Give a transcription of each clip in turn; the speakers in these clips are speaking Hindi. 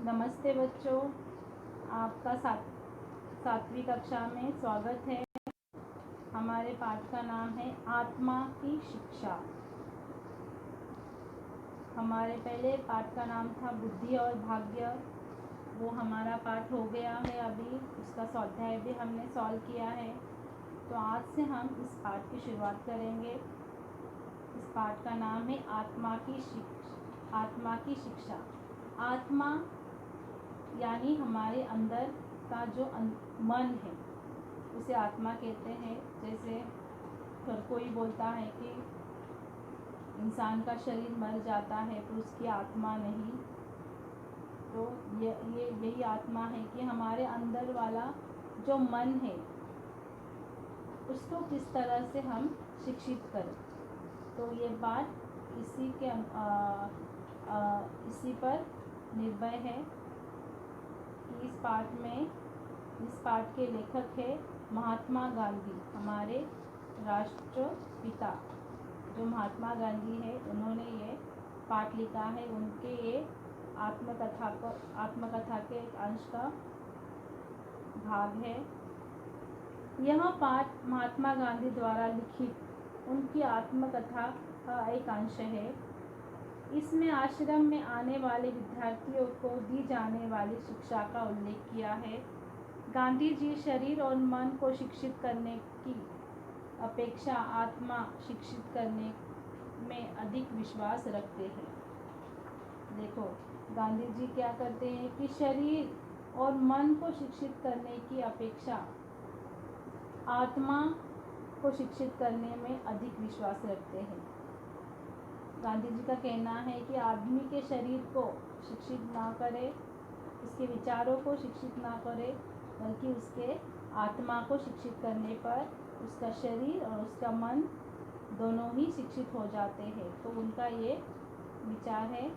नमस्ते बच्चों, आपका सातवीं कक्षा में स्वागत है। हमारे पाठ का नाम है आत्मा की शिक्षा। हमारे पहले पाठ का नाम था बुद्धि और भाग्य। वो हमारा पाठ हो गया है, अभी उसका स्वाध्याय भी हमने सॉल्व किया है। तो आज से हम इस पाठ की शुरुआत करेंगे। इस पाठ का नाम है आत्मा की शिक्षा। आत्मा यानी हमारे अंदर का जो मन है उसे आत्मा कहते हैं। जैसे हर कोई बोलता है कि इंसान का शरीर मर जाता है पर उसकी आत्मा नहीं। तो यही आत्मा है कि हमारे अंदर वाला जो मन है उसको किस तरह से हम शिक्षित करें। तो ये बात इसी पर निर्भर है। इस पाठ के लेखक है महात्मा गांधी। हमारे राष्ट्रपिता जो महात्मा गांधी है उन्होंने ये पाठ लिखा है। उनके ये आत्मकथा के एक अंश का भाग है। यह पाठ महात्मा गांधी द्वारा लिखित उनकी आत्मकथा का एक अंश है। इसमें आश्रम में आने वाले विद्यार्थियों को दी जाने वाली शिक्षा का उल्लेख किया है। गांधी जी शरीर और मन को शिक्षित करने की अपेक्षा आत्मा शिक्षित करने में अधिक विश्वास रखते हैं। देखो, गांधी जी क्या करते हैं कि शरीर और मन को शिक्षित करने की अपेक्षा आत्मा को शिक्षित करने में अधिक विश्वास रखते हैं। गांधी जी का कहना है कि आदमी के शरीर को शिक्षित ना करे, उसके विचारों को शिक्षित ना करे, बल्कि उसके आत्मा को शिक्षित करने पर उसका शरीर और उसका मन दोनों ही शिक्षित हो जाते हैं। तो उनका ये विचार है।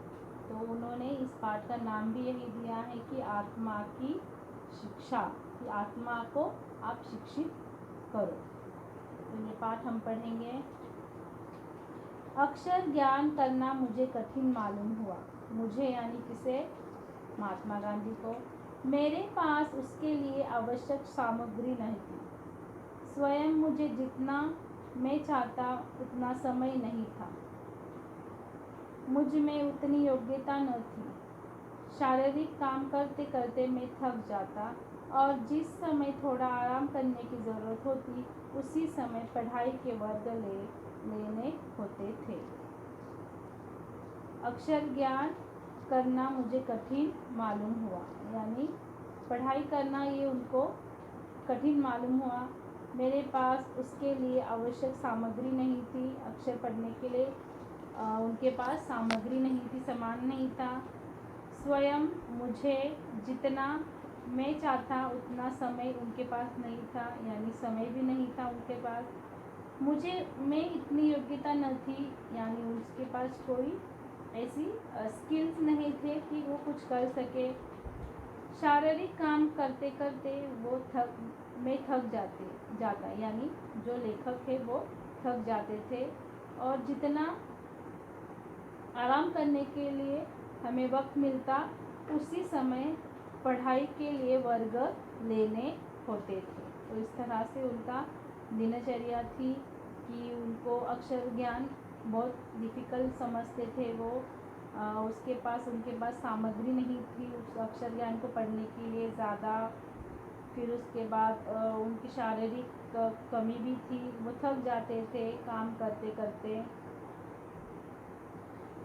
तो उन्होंने इस पाठ का नाम भी यही दिया है कि आत्मा की शिक्षा, कि आत्मा को आप शिक्षित करो। तो ये पाठ हम पढ़ेंगे। अक्षर ज्ञान करना मुझे कठिन मालूम हुआ। मुझे यानी किसे? महात्मा गांधी को। मेरे पास उसके लिए आवश्यक सामग्री नहीं थी। स्वयं मुझे जितना मैं चाहता उतना समय नहीं था। मुझ में उतनी योग्यता न थी। शारीरिक काम करते करते मैं थक जाता और जिस समय थोड़ा आराम करने की ज़रूरत होती उसी समय पढ़ाई के वर्ग लेने होते थे। अक्षर ज्ञान करना मुझे कठिन मालूम हुआ, यानी पढ़ाई करना ये उनको कठिन मालूम हुआ। मेरे पास उसके लिए आवश्यक सामग्री नहीं थी। अक्षर पढ़ने के लिए उनके पास सामग्री नहीं थी, सामान नहीं था। स्वयं मुझे जितना मैं चाहता उतना समय उनके पास नहीं था, यानी समय भी नहीं था उनके पास। मैं इतनी योग्यता न थी, यानी उसके पास कोई ऐसी स्किल्स नहीं थे कि वो कुछ कर सके। शारीरिक काम करते करते मैं थक जाता, यानी जो लेखक है वो थक जाते थे और जितना आराम करने के लिए हमें वक्त मिलता उसी समय पढ़ाई के लिए वर्ग लेने होते थे। तो इस तरह से उनका दिनचर्या थी कि उनको अक्षर ज्ञान बहुत डिफ़िकल्ट समझते थे। वो उनके पास सामग्री नहीं थी उस अक्षर ज्ञान को पढ़ने के लिए ज़्यादा। फिर उसके बाद उनकी शारीरिक कमी भी थी। वो थक जाते थे काम करते करते,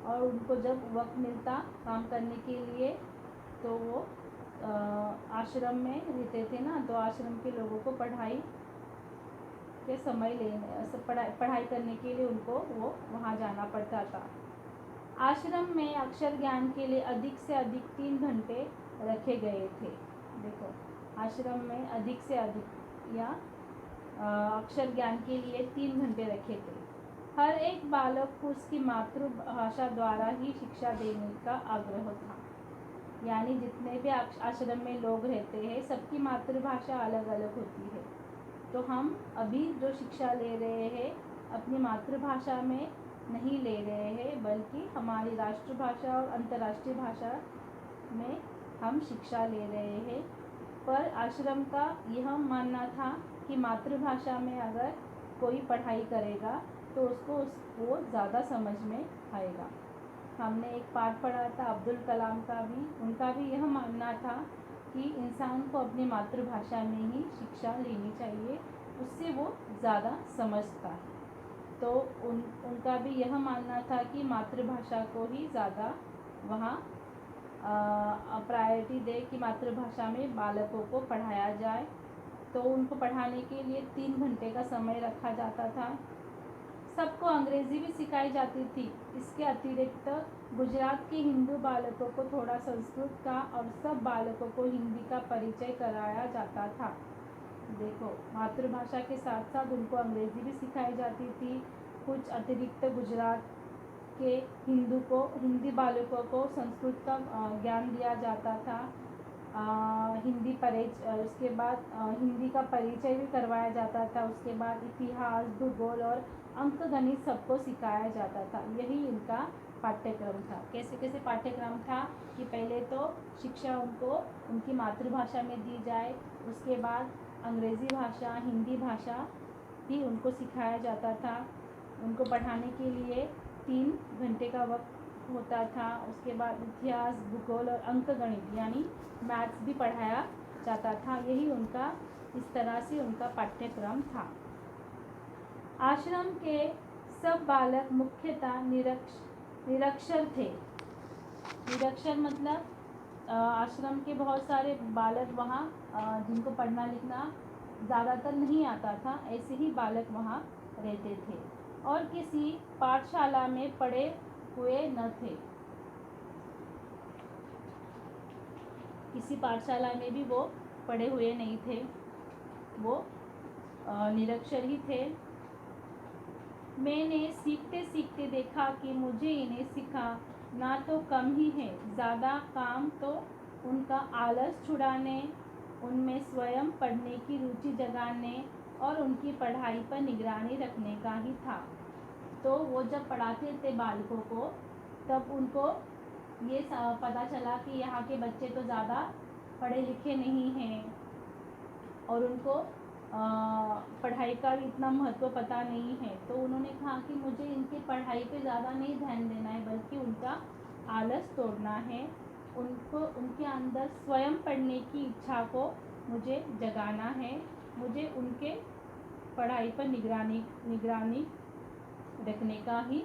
और उनको जब वक्त मिलता काम करने के लिए तो वो आश्रम में रहते थे ना, तो आश्रम के लोगों को पढ़ाई करने के लिए उनको वो वहाँ जाना पड़ता था। आश्रम में अक्षर ज्ञान के लिए अधिक से अधिक 3 घंटे रखे गए थे। देखो, आश्रम में अधिक से अधिक या अक्षर ज्ञान के लिए 3 घंटे रखे थे। हर एक बालक को उसकी मातृभाषा द्वारा ही शिक्षा देने का आग्रह था। यानी जितने भी आश्रम में लोग रहते हैं सबकी मातृभाषा अलग अलग होती है। तो हम अभी जो शिक्षा ले रहे हैं अपनी मातृभाषा में नहीं ले रहे हैं, बल्कि हमारी राष्ट्रभाषा और अंतर्राष्ट्रीय भाषा में हम शिक्षा ले रहे हैं। पर आश्रम का यह मानना था कि मातृभाषा में अगर कोई पढ़ाई करेगा तो उसको वो ज़्यादा समझ में आएगा। हमने एक पाठ पढ़ा था अब्दुल कलाम का भी, उनका भी यह मानना था कि इंसान को अपनी मातृभाषा में ही शिक्षा लेनी चाहिए, उससे वो ज़्यादा समझता है। तो उनका भी यह मानना था कि मातृभाषा को ही ज़्यादा वहाँ प्रायोरिटी दे कि मातृभाषा में बालकों को पढ़ाया जाए। तो उनको पढ़ाने के लिए 3 घंटे का समय रखा जाता था। सबको अंग्रेज़ी भी सिखाई जाती थी। इसके अतिरिक्त गुजरात के हिंदू बालकों को थोड़ा संस्कृत का और सब बालकों को हिंदी का परिचय कराया जाता था। देखो, मातृभाषा के साथ साथ उनको अंग्रेज़ी भी सिखाई जाती थी। कुछ अतिरिक्त गुजरात के हिंदी बालकों को संस्कृत का ज्ञान दिया जाता था। उसके बाद हिंदी का परिचय भी करवाया जाता था। उसके बाद इतिहास, भूगोल और अंक गणित सबको सिखाया जाता था। यही इनका पाठ्यक्रम था। कैसे कैसे पाठ्यक्रम था कि पहले तो शिक्षा उनको उनकी मातृभाषा में दी जाए, उसके बाद अंग्रेज़ी भाषा, हिंदी भाषा भी उनको सिखाया जाता था। उनको पढ़ाने के लिए 3 घंटे का वक्त होता था। उसके बाद इतिहास, भूगोल और अंक गणित यानी मैथ्स भी पढ़ाया जाता था। यही उनका इस तरह से उनका पाठ्यक्रम था। आश्रम के सब बालक मुख्यतः निरक्षर थे। निरक्षर मतलब आश्रम के बहुत सारे बालक वहाँ जिनको पढ़ना लिखना ज़्यादातर नहीं आता था, ऐसे ही बालक वहाँ रहते थे और किसी पाठशाला में पढ़े हुए न थे। किसी पाठशाला में भी वो पढ़े हुए नहीं थे, वो निरक्षर ही थे। मैंने सीखते सीखते देखा कि मुझे इन्हें सिखाना तो कम ही है, ज़्यादा काम तो उनका आलस छुड़ाने, उनमें स्वयं पढ़ने की रुचि जगाने और उनकी पढ़ाई पर निगरानी रखने का ही था। तो वो जब पढ़ाते थे बालकों को, तब उनको ये पता चला कि यहाँ के बच्चे तो ज़्यादा पढ़े लिखे नहीं हैं और उनको पढ़ाई का भी इतना महत्व पता नहीं है। तो उन्होंने कहा कि मुझे इनकी पढ़ाई पे ज़्यादा नहीं ध्यान देना है, बल्कि उनका आलस तोड़ना है। उनको उनके अंदर स्वयं पढ़ने की इच्छा को मुझे जगाना है। मुझे उनके पढ़ाई पर निगरानी रखने का ही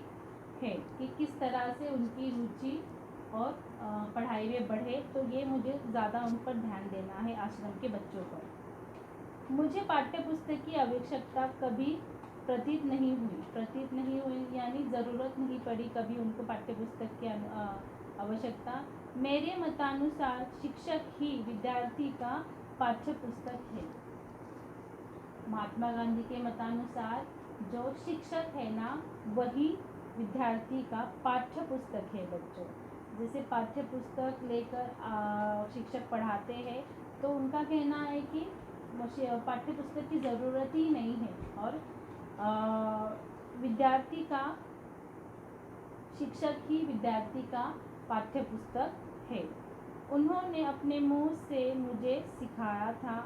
है कि किस तरह से उनकी रुचि और पढ़ाई में बढ़े। तो ये मुझे ज़्यादा उन पर ध्यान देना है, आश्रम के बच्चों पर। मुझे पाठ्य पुस्तक की आवश्यकता कभी प्रतीत नहीं हुई यानी ज़रूरत नहीं पड़ी कभी उनको पाठ्य पुस्तक की आवश्यकता। मेरे मतानुसार शिक्षक ही विद्यार्थी का पाठ्य पुस्तक है। महात्मा गांधी के मतानुसार जो शिक्षक है ना, वही विद्यार्थी का पाठ्य पुस्तक है। बच्चों, जैसे पाठ्य पुस्तक लेकर शिक्षक पढ़ाते हैं, तो उनका कहना है कि पाठ्य पुस्तक की ज़रूरत ही नहीं है और विद्यार्थी का शिक्षक ही विद्यार्थी का पाठ्य पुस्तक है। उन्होंने अपने मुंह से मुझे सिखाया था।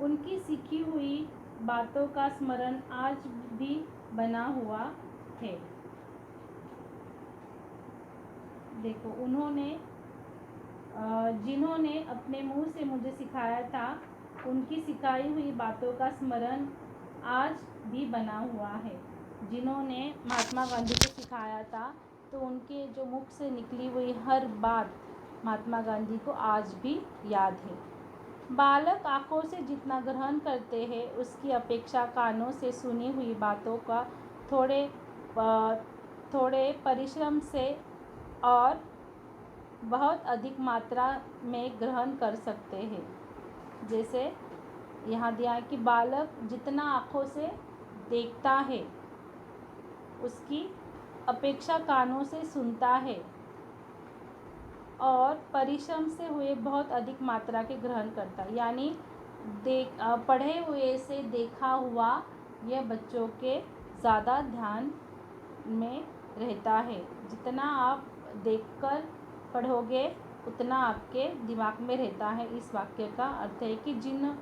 उनकी सीखी हुई बातों का स्मरण आज भी बना हुआ है। देखो, जिन्होंने अपने मुंह से मुझे सिखाया था, उनकी सिखाई हुई बातों का स्मरण आज भी बना हुआ है। जिन्होंने महात्मा गांधी को सिखाया था, तो उनके जो मुख से निकली हुई हर बात महात्मा गांधी को आज भी याद है। बालक आँखों से जितना ग्रहण करते हैं, उसकी अपेक्षा कानों से सुनी हुई बातों का थोड़े परिश्रम से और बहुत अधिक मात्रा में ग्रहण कर सकते हैं। जैसे यहाँ दिया है कि बालक जितना आँखों से देखता है, उसकी अपेक्षा कानों से सुनता है और परिश्रम से हुए बहुत अधिक मात्रा के ग्रहण करता है। यानी पढ़े हुए से देखा हुआ यह बच्चों के ज़्यादा ध्यान में रहता है। जितना आप देखकर पढ़ोगे, उतना आपके दिमाग में रहता है। इस वाक्य का अर्थ है कि जिन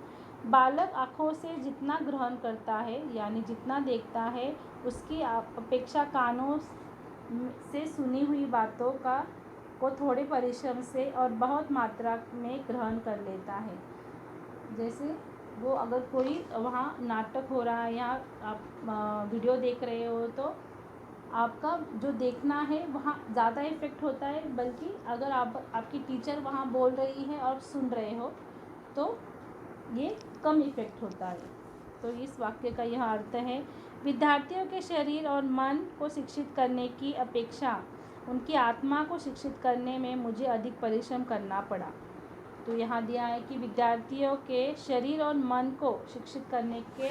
बालक आँखों से जितना ग्रहण करता है यानी जितना देखता है, उसकी अपेक्षा कानों से सुनी हुई बातों को थोड़े परिश्रम से और बहुत मात्रा में ग्रहण कर लेता है। जैसे वो अगर कोई वहाँ नाटक हो रहा है या आप वीडियो देख रहे हो, तो आपका जो देखना है वहाँ ज़्यादा इफ़ेक्ट होता है, बल्कि अगर आपकी टीचर वहाँ बोल रही है और सुन रहे हो तो ये कम इफ़ेक्ट होता है। तो इस वाक्य का यह अर्थ है, विद्यार्थियों के शरीर और मन को शिक्षित करने की अपेक्षा उनकी आत्मा को शिक्षित करने में मुझे अधिक परिश्रम करना पड़ा। तो यहाँ दिया है कि विद्यार्थियों के शरीर और मन को शिक्षित करने के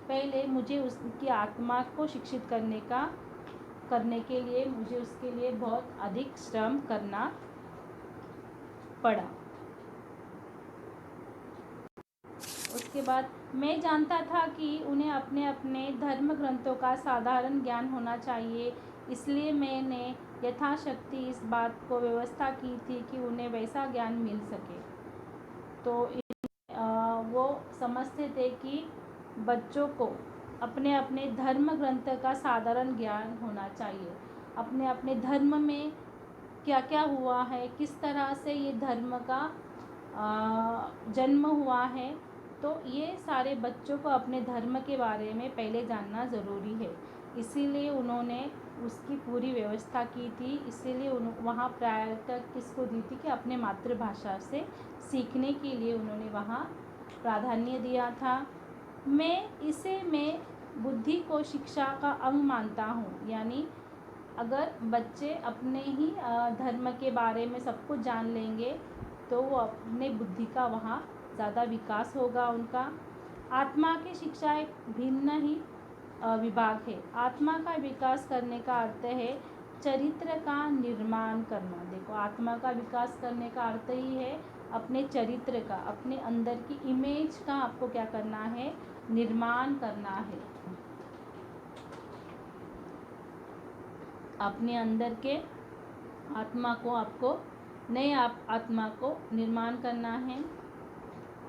पहले मुझे उसकी आत्मा को शिक्षित करने के लिए मुझे उसके लिए बहुत अधिक श्रम करना पड़ा। उसके बाद, मैं जानता था कि उन्हें अपने अपने धर्म ग्रंथों का साधारण ज्ञान होना चाहिए, इसलिए मैंने यथाशक्ति इस बात को व्यवस्था की थी कि उन्हें वैसा ज्ञान मिल सके। तो वो समझते थे कि बच्चों को अपने अपने धर्म ग्रंथ का साधारण ज्ञान होना चाहिए, अपने अपने धर्म में क्या क्या हुआ है, किस तरह से ये धर्म का जन्म हुआ है। तो ये सारे बच्चों को अपने धर्म के बारे में पहले जानना ज़रूरी है, इसीलिए उन्होंने उसकी पूरी व्यवस्था की थी। इसीलिए वहाँ प्रायोरिटी किसको दी थी कि अपने मातृभाषा से सीखने के लिए उन्होंने वहाँ प्राधान्य दिया था। मैं बुद्धि को शिक्षा का अंग मानता हूँ, यानी अगर बच्चे अपने ही धर्म के बारे में सब कुछ जान लेंगे तो वो अपने बुद्धि का वहाँ ज़्यादा विकास होगा उनका। आत्मा की शिक्षा एक भिन्न ही विभाग है। आत्मा का विकास करने का अर्थ है चरित्र का निर्माण करना। देखो, आत्मा का विकास करने का अर्थ ही है अपने चरित्र का, अपने अंदर की इमेज का आपको क्या करना है, निर्माण करना है। अपने अंदर के आत्मा को आपको नए आत्मा को निर्माण करना है।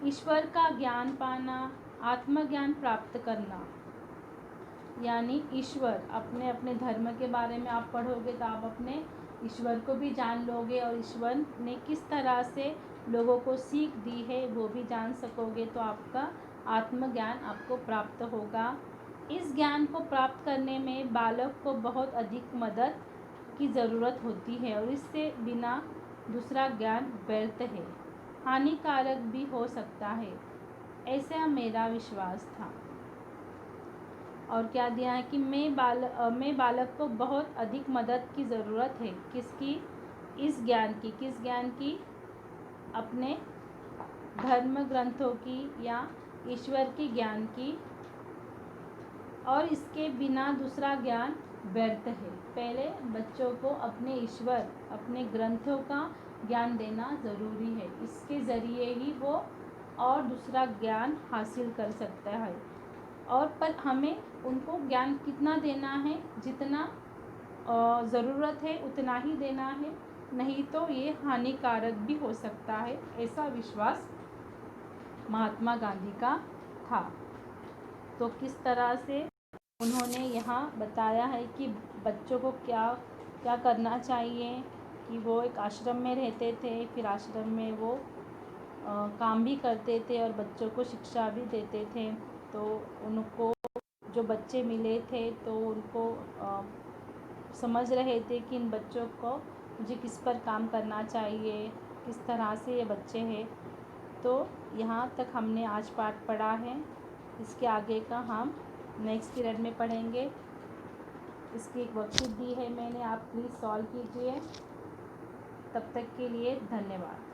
ईश्वर का ज्ञान पाना, आत्मज्ञान प्राप्त करना, यानी ईश्वर अपने अपने धर्म के बारे में आप पढ़ोगे तो आप अपने ईश्वर को भी जान लोगे और ईश्वर ने किस तरह से लोगों को सीख दी है वो भी जान सकोगे, तो आपका आत्मज्ञान आपको प्राप्त होगा। इस ज्ञान को प्राप्त करने में बालक को बहुत अधिक मदद की ज़रूरत होती है और इससे बिना दूसरा ज्ञान व्यर्थ है, हानिकारक भी हो सकता है, ऐसा मेरा विश्वास था। और क्या दिया है कि मैं बालक को बहुत अधिक मदद की ज़रूरत है। किसकी? इस ज्ञान की। किस ज्ञान की? अपने धर्म ग्रंथों की या ईश्वर की ज्ञान की, और इसके बिना दूसरा ज्ञान व्यर्थ है। पहले बच्चों को अपने ईश्वर, अपने ग्रंथों का ज्ञान देना ज़रूरी है, इसके ज़रिए ही वो और दूसरा ज्ञान हासिल कर सकता है। और पर हमें उनको ज्ञान कितना देना है, जितना ज़रूरत है उतना ही देना है, नहीं तो ये हानिकारक भी हो सकता है, ऐसा विश्वास महात्मा गांधी का था। तो किस तरह से उन्होंने यहाँ बताया है कि बच्चों को क्या क्या करना चाहिए, कि वो एक आश्रम में रहते थे, फिर आश्रम में वो काम भी करते थे और बच्चों को शिक्षा भी देते थे। तो उनको जो बच्चे मिले थे तो उनको समझ रहे थे कि इन बच्चों को मुझे किस पर काम करना चाहिए, किस तरह से ये बच्चे हैं। तो यहाँ तक हमने आज पाठ पढ़ा है, इसके आगे का हम नेक्स्ट पीरियड में पढ़ेंगे। इसकी एक वर्कशीट दी है मैंने, आप प्लीज़ सॉल्व कीजिए। तब तक के लिए धन्यवाद।